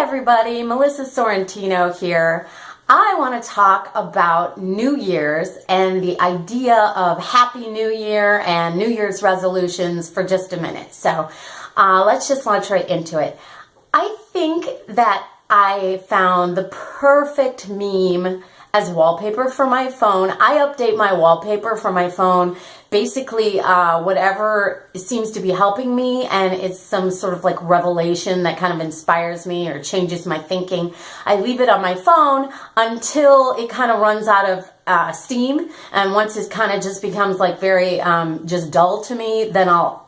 everybody, Melissa Sorrentino here. I want to talk about New Year's and the idea of Happy New Year and New Year's resolutions for just a minute. So let's just launch right into it. I think that I found the perfect meme as wallpaper for my phone. I update my wallpaper for my phone, basically whatever seems to be helping me, and it's some sort of like revelation that kind of inspires me or changes my thinking. I leave it on my phone until it kind of runs out of steam, and once it kind of just becomes like very just dull to me, then I'll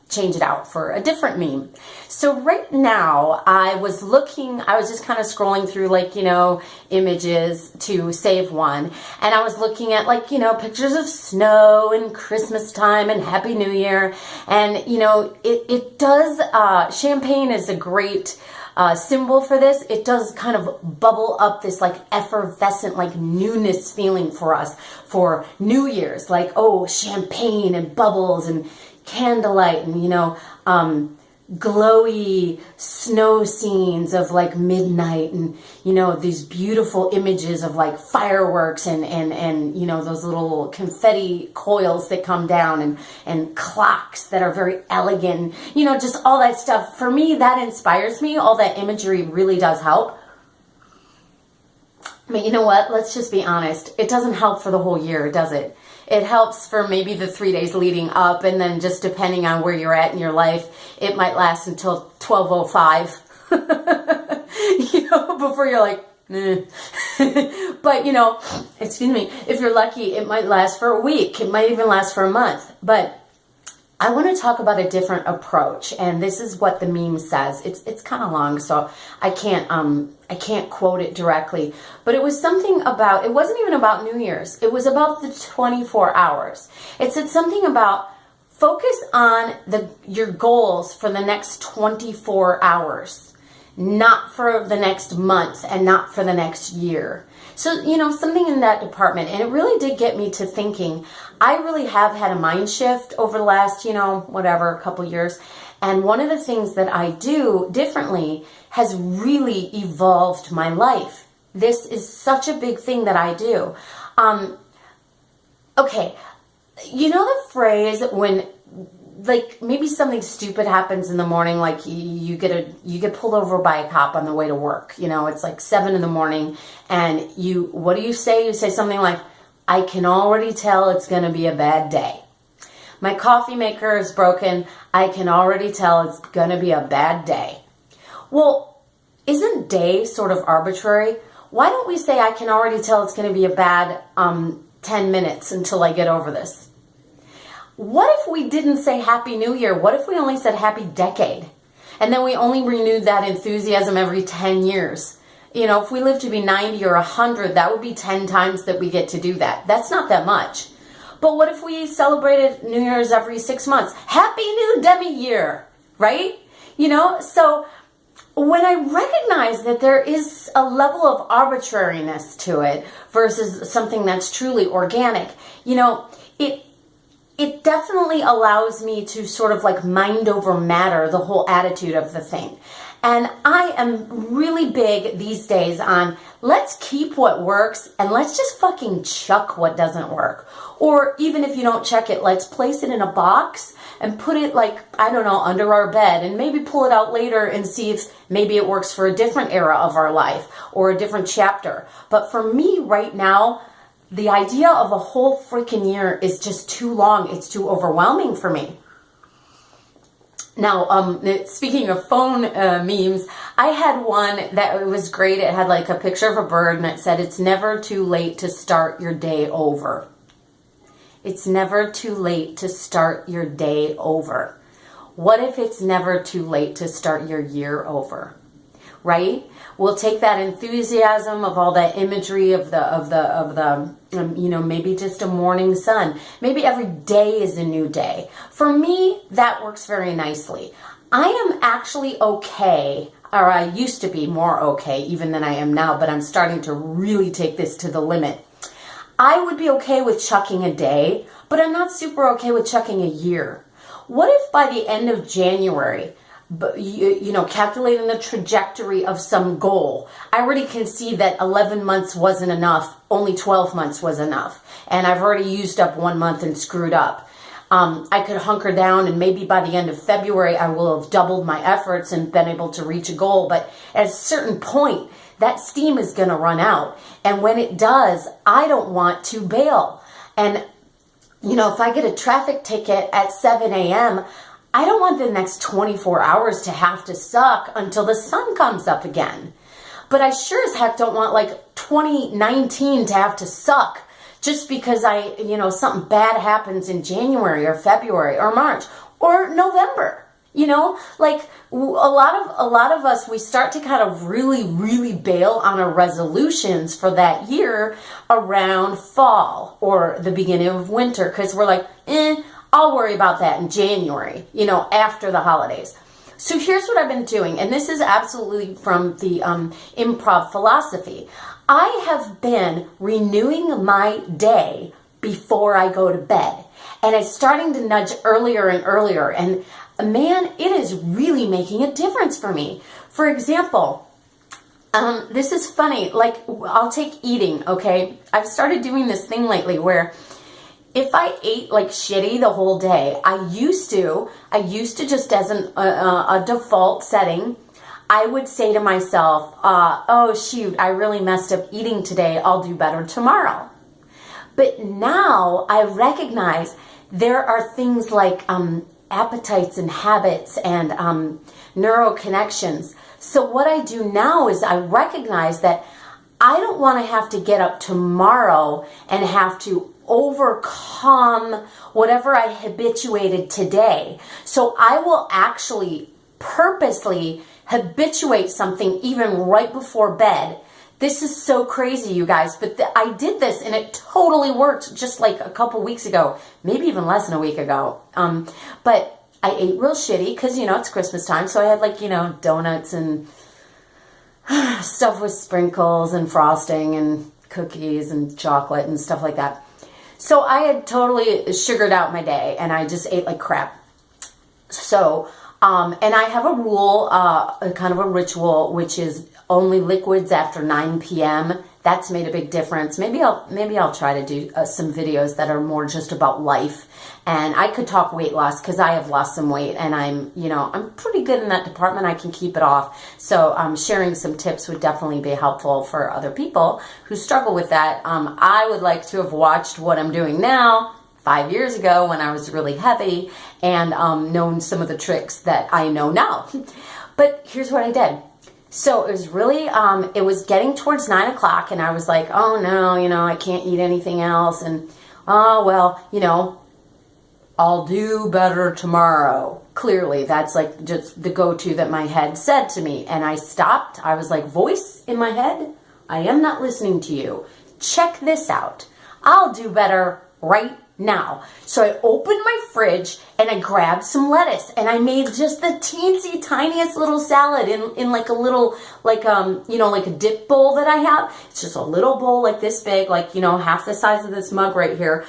change it out for a different meme. So right now I was just kind of scrolling through images to save one, and I was looking at pictures of snow and Christmas time and Happy New Year, and it does, champagne is a great symbol for this. It does kind of bubble up this effervescent newness feeling for us for New Year's, champagne and bubbles and candlelight and glowy snow scenes of midnight, and these beautiful images of fireworks and those little confetti coils that come down, and clocks that are very elegant, just all that stuff. For me, that inspires me. All that imagery really does help. But you know what? Let's just be honest. It doesn't help for the whole year, does it? It helps for maybe the 3 days leading up, and then just depending on where you're at in your life, it might last until 12:05. Before you're like, eh. But excuse me, if you're lucky, it might last for a week. It might even last for a month. But I want to talk about a different approach, and this is what the meme says. It's kind of long, so I can't quote it directly, but it was something about, it wasn't even about New Year's. It was about the 24 hours. It said something about focus on your goals for the next 24 hours, not for the next month and not for the next year. So, something in that department. And it really did get me to thinking. I really have had a mind shift over the last, couple years. And one of the things that I do differently has really evolved my life. This is such a big thing that I do. Okay, the phrase when maybe something stupid happens in the morning, you get pulled over by a cop on the way to work. It's 7 a.m, and what do you say? You say something like, I can already tell it's going to be a bad day. My coffee maker is broken. I can already tell it's going to be a bad day. Well, isn't day sort of arbitrary? Why don't we say I can already tell it's going to be a bad 10 minutes until I get over this? What if we didn't say Happy New Year? What if we only said Happy Decade? And then we only renewed that enthusiasm every 10 years. If we live to be 90 or 100, that would be 10 times that we get to do that. That's not that much. But what if we celebrated New Year's every 6 months? Happy New Demi-Year, right? So when I recognize that there is a level of arbitrariness to it versus something that's truly organic, it definitely allows me to sort of mind over matter the whole attitude of the thing. And I am really big these days on let's keep what works and let's just fucking chuck what doesn't work. Or even if you don't check it, let's place it in a box and put it under our bed, and maybe pull it out later and see if maybe it works for a different era of our life or a different chapter. But for me right now, the idea of a whole freaking year is just too long. It's too overwhelming for me. Now, speaking of phone memes, I had one that was great. It had a picture of a bird, and it said, it's never too late to start your day over. It's never too late to start your day over. What if it's never too late to start your year over? Right? We'll take that enthusiasm of all that imagery of the maybe just a morning sun. Maybe every day is a new day. For me, that works very nicely. I am actually okay, or I used to be more okay even than I am now, but I'm starting to really take this to the limit. I would be okay with chucking a day, but I'm not super okay with chucking a year. What if by the end of January, calculating the trajectory of some goal. I already can see that 11 months wasn't enough. Only 12 months was enough. And I've already used up 1 month and screwed up. I could hunker down, and maybe by the end of February, I will have doubled my efforts and been able to reach a goal. But at a certain point, that steam is going to run out. And when it does, I don't want to bail. And, if I get a traffic ticket at 7 a.m., I don't want the next 24 hours to have to suck until the sun comes up again. But I sure as heck don't want 2019 to have to suck just because something bad happens in January or February or March or November. A lot of us, we start to kind of really, really bail on our resolutions for that year around fall or the beginning of winter, because we're like, I'll worry about that in January, after the holidays. So here's what I've been doing, and this is absolutely from the improv philosophy. I have been renewing my day before I go to bed, and it's starting to nudge earlier and earlier, and man, it is really making a difference for me. For example, this is funny, I'll take eating, okay? I've started doing this thing lately where if I ate shitty the whole day, I used to just as a default setting, I would say to myself, oh shoot, I really messed up eating today. I'll do better tomorrow. But now I recognize there are things like appetites and habits and neural connections. So what I do now is I recognize that I don't want to have to get up tomorrow and have to overcome whatever I habituated today. So I will actually purposely habituate something even right before bed. This is so crazy, you guys, but I did this and it totally worked just a couple weeks ago, maybe even less than a week ago. But I ate real shitty because, it's Christmas time. So I had donuts and stuff with sprinkles and frosting and cookies and chocolate and stuff like that. So I had totally sugared out my day and I just ate like crap. So, and I have a rule, kind of a ritual, which is only liquids after 9 p.m. That's made a big difference. Maybe I'll try to do some videos that are more just about life. And I could talk weight loss because I have lost some weight and I'm pretty good in that department. I can keep it off. So sharing some tips would definitely be helpful for other people who struggle with that. I would like to have watched what I'm doing now 5 years ago when I was really heavy and known some of the tricks that I know now. But here's what I did. So it was really, it was getting towards 9 o'clock and I was like, oh no, I can't eat anything else. And, oh, well, I'll do better tomorrow. Clearly, that's just the go-to that my head said to me. And I stopped. I was like, voice in my head, I am not listening to you. Check this out. I'll do better right now. So I opened my fridge and I grabbed some lettuce and I made just the teensy tiniest little salad in like a little, like a dip bowl that I have. It's just a little bowl like this big, half the size of this mug right here.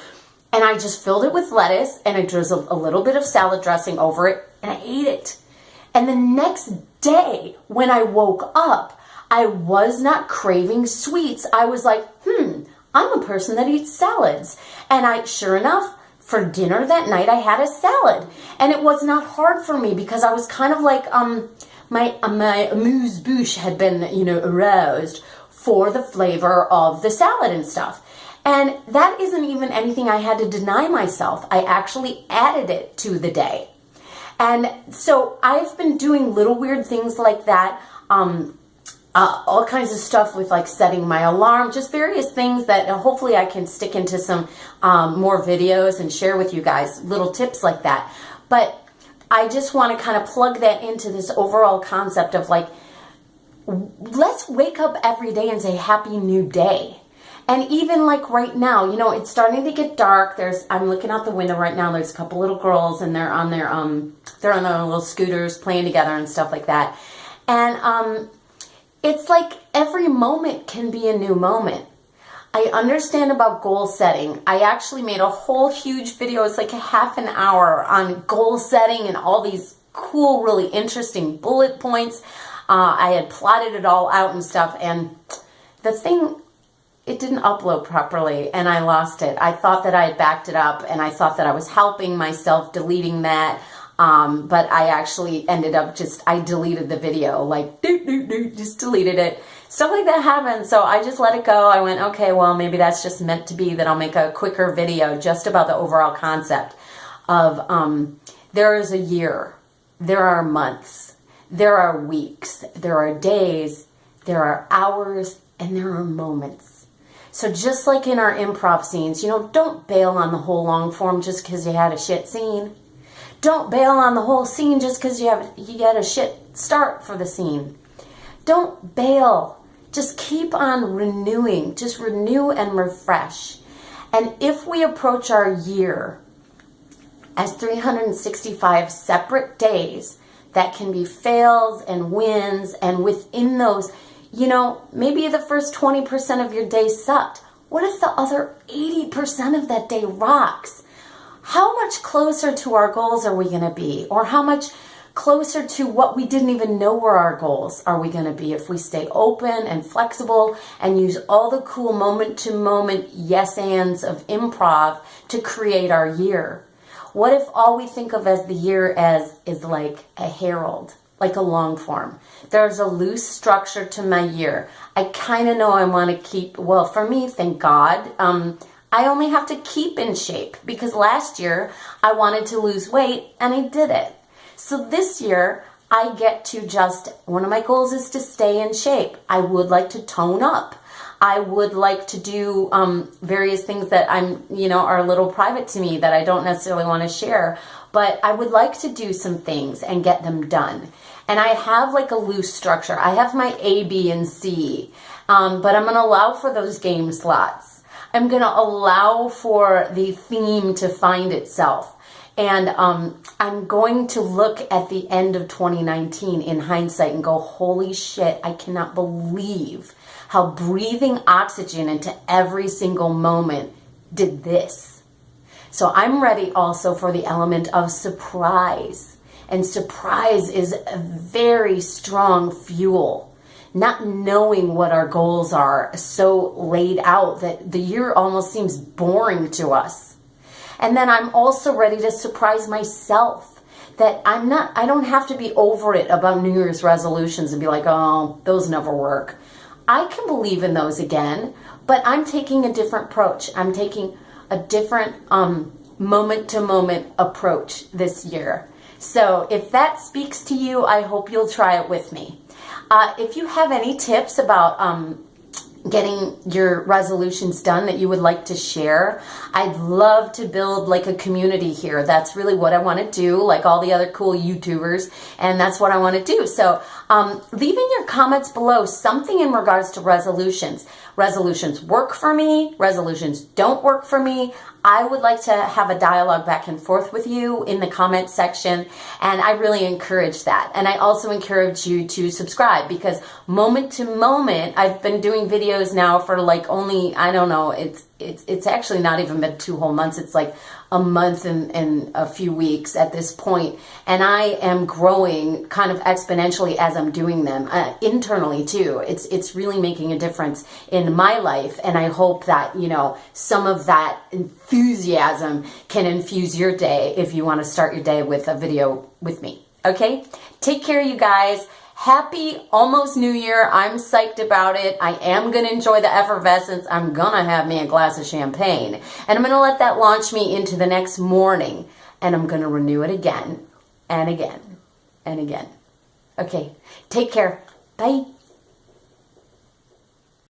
And I just filled it with lettuce and I drizzled a little bit of salad dressing over it and I ate it. And the next day when I woke up, I was not craving sweets. I was like, I'm a person that eats salads. And sure enough, for dinner that night, I had a salad. And it was not hard for me because I was kind of like, my amuse-bouche had been, aroused for the flavor of the salad and stuff. And that isn't even anything I had to deny myself. I actually added it to the day. And so I've been doing little weird things like that. All kinds of stuff with setting my alarm, just various things that hopefully I can stick into some more videos and share with you guys, little tips like that. But I just want to kind of plug that into this overall concept of let's wake up every day and say happy new day. And even right now, it's starting to get dark. I'm looking out the window right now. There's a couple little girls and they're on their little scooters playing together and stuff like that. And it's like every moment can be a new moment. I understand about goal setting. I actually made a whole huge video. It's like a half an hour on goal setting and all these cool, really interesting bullet points. I had plotted it all out and stuff, and the thing, it didn't upload properly, and I lost it. I thought that I had backed it up, and I thought that I was helping myself deleting that, but I actually ended up I deleted the video, like, just deleted it. Stuff like that happened, so I just let it go. I went, okay, well, maybe that's just meant to be, that I'll make a quicker video just about the overall concept of there is a year, there are months, there are weeks, there are days, there are hours, and there are moments. So just like in our improv scenes, don't bail on the whole long form just because you had a shit scene. Don't bail on the whole scene just because you had a shit start for the scene. Don't bail. Just keep on renewing. Just renew and refresh. And if we approach our year as 365 separate days that can be fails and wins, and within those, maybe the first 20% of your day sucked. What if the other 80% of that day rocks? How much closer to our goals are we going to be? Or how much closer to what we didn't even know were our goals are we going to be if we stay open and flexible and use all the cool moment-to-moment yes ands of improv to create our year? What if all we think of as the year is like a herald, like a long form? There's a loose structure to my year. I kind of know I want to keep, well, for me, thank God, I only have to keep in shape, because last year I wanted to lose weight and I did it. So this year I get to one of my goals is to stay in shape. I would like to tone up. I would like to do various things that are a little private to me that I don't necessarily want to share, but I would like to do some things and get them done. And I have like a loose structure. I have my A, B, and C, but I'm going to allow for those game slots. I'm going to allow for the theme to find itself. And I'm going to look at the end of 2019 in hindsight and go, holy shit, I cannot believe how breathing oxygen into every single moment did this. So I'm ready also for the element of surprise. And surprise is a very strong fuel. Not knowing what our goals are so laid out that the year almost seems boring to us. And then I'm also ready to surprise myself that I don't have to be over it about New Year's resolutions and be like, oh, those never work. I can believe in those again, but I'm taking a different approach. I'm taking a different moment-to-moment approach this year. So if that speaks to you, I hope you'll try it with me. If you have any tips about getting your resolutions done that you would like to share, I'd love to build like a community here. That's really what I want to do, like all the other cool YouTubers, and that's what I want to do. So leave in your comments below something in regards to resolutions. Resolutions work for me, resolutions don't work for me. I would like to have a dialogue back and forth with you in the comment section, and I really encourage that. And I also encourage you to subscribe, because moment to moment, I've been doing videos now for like only, I don't know, it's actually not even been 2 whole months. It's like a month and a few weeks at this point, and I am growing kind of exponentially as I'm doing them internally too. It's really making a difference in my life, and I hope that some of that enthusiasm can infuse your day if you want to start your day with a video with me. Okay, take care, you guys. Happy almost New Year. I'm psyched about it. I am going to enjoy the effervescence. I'm going to have me a glass of champagne. And I'm going to let that launch me into the next morning. And I'm going to renew it again and again and again. Okay, take care. Bye.